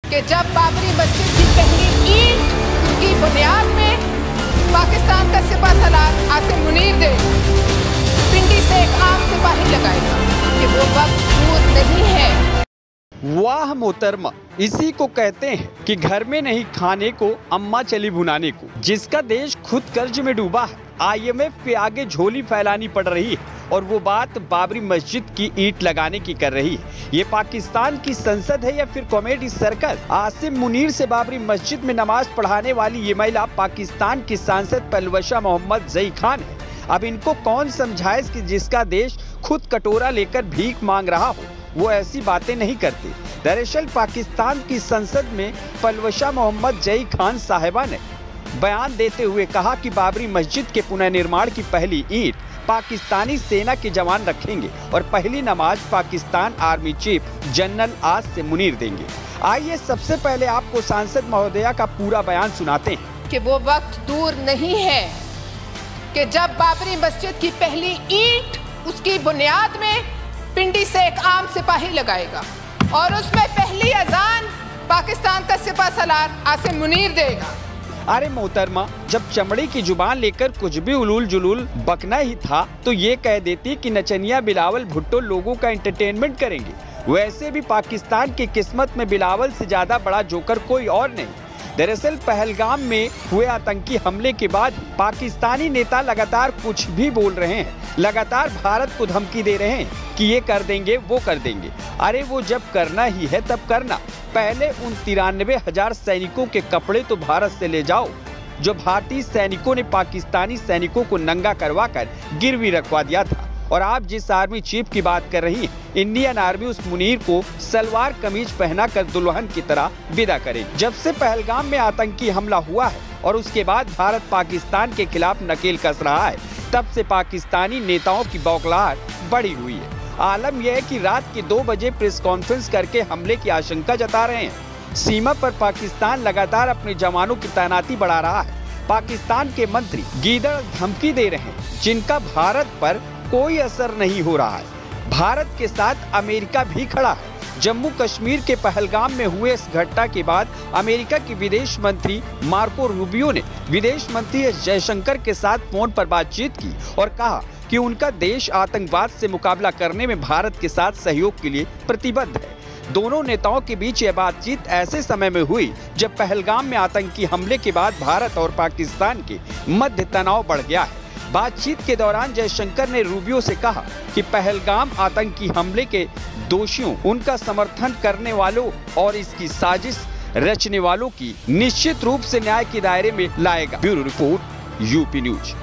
कि जब बाबरी मस्जिद की पहली ईंट की बुनियाद में पाकिस्तान का सिपहसालार आसिम मुनीर दे पिंडी से एक आम सिपाही लगाएगा कि वो वक्त दूर नहीं है। वाह मोहतरमा, इसी को कहते हैं कि घर में नहीं खाने को अम्मा चली भुनाने को। जिसका देश खुद कर्ज में डूबा है, IMF के आगे झोली फैलानी पड़ रही है और वो बात बाबरी मस्जिद की ईंट लगाने की कर रही है। ये पाकिस्तान की संसद है या फिर कॉमेडी सर्कस? आसिम मुनीर से बाबरी मस्जिद में नमाज पढ़ाने वाली ये महिला पाकिस्तान की सांसद पलवशा मोहम्मद जई खान है। अब इनको कौन समझाए कि जिसका देश खुद कटोरा लेकर भीख मांग रहा हो वो ऐसी बातें नहीं करती। दरअसल पाकिस्तान की संसद में पलवशा मोहम्मद जई खान साहिबा ने बयान देते हुए कहा कि बाबरी मस्जिद के पुनर्निर्माण की पहली ईंट पाकिस्तानी सेना के जवान रखेंगे और पहली नमाज Pakistan army chief general Asim Munir देंगे। आइए सबसे पहले आपको सांसद महोदया का पूरा बयान सुनाते हैं कि वो वक्त दूर नहीं है कि जब बाबरी मस्जिद की पहली ईंट उसकी बुनियाद में पिंडी से एक आम सिपाही लगाएगा और उसमें पहली अजान पाकिस्तान का सिपहसालार आसिम मुनीर देगा। अरे मोहतरमा, जब चमड़ी की जुबान लेकर कुछ भी उलूल जुलूल बकना ही था तो ये कह देती कि नचनिया बिलावल भुट्टो लोगों का एंटरटेनमेंट करेंगे। वैसे भी पाकिस्तान की किस्मत में बिलावल से ज्यादा बड़ा जोकर कोई और नहीं। दरअसल पहलगाम में हुए आतंकी हमले के बाद पाकिस्तानी नेता लगातार कुछ भी बोल रहे हैं, लगातार भारत को धमकी दे रहे हैं कि ये कर देंगे वो कर देंगे। अरे वो जब करना ही है तब करना। पहले उन 93,000 सैनिकों के कपड़े तो भारत से ले जाओ जो भारतीय सैनिकों ने पाकिस्तानी सैनिकों को नंगा करवा कर गिरवी रखवा दिया था। और आप जिस आर्मी चीफ की बात कर रही हैं, इंडियन आर्मी उस मुनीर को सलवार कमीज पहनाकर दुल्हन की तरह विदा करेगी। जब से पहलगाम में आतंकी हमला हुआ है और उसके बाद भारत पाकिस्तान के खिलाफ नकेल कस रहा है, तब से पाकिस्तानी नेताओं की बौखलाहट बढ़ी हुई है। आलम यह है कि रात के 2 बजे प्रेस कॉन्फ्रेंस करके हमले की आशंका जता रहे हैं। सीमा पर पाकिस्तान लगातार अपने जवानों की तैनाती बढ़ा रहा है। पाकिस्तान के मंत्री गीदड़ धमकी दे रहे हैं जिनका भारत पर कोई असर नहीं हो रहा है। भारत के साथ अमेरिका भी खड़ा है। जम्मू कश्मीर के पहलगाम में हुए इस घटना के बाद अमेरिका के विदेश मंत्री मार्को रूबियो ने विदेश मंत्री एस जयशंकर के साथ फोन पर बातचीत की और कहा कि उनका देश आतंकवाद से मुकाबला करने में भारत के साथ सहयोग के लिए प्रतिबद्ध है। दोनों नेताओं के बीच यह बातचीत ऐसे समय में हुई जब पहलगाम में आतंकी हमले के बाद भारत और पाकिस्तान के मध्य तनाव बढ़ गया है। बातचीत के दौरान जयशंकर ने रूबियो से कहा कि पहलगाम आतंकी हमले के दोषियों, उनका समर्थन करने वालों और इसकी साजिश रचने वालों की निश्चित रूप से न्याय के दायरे में लाएगा। Bureau report, UP news.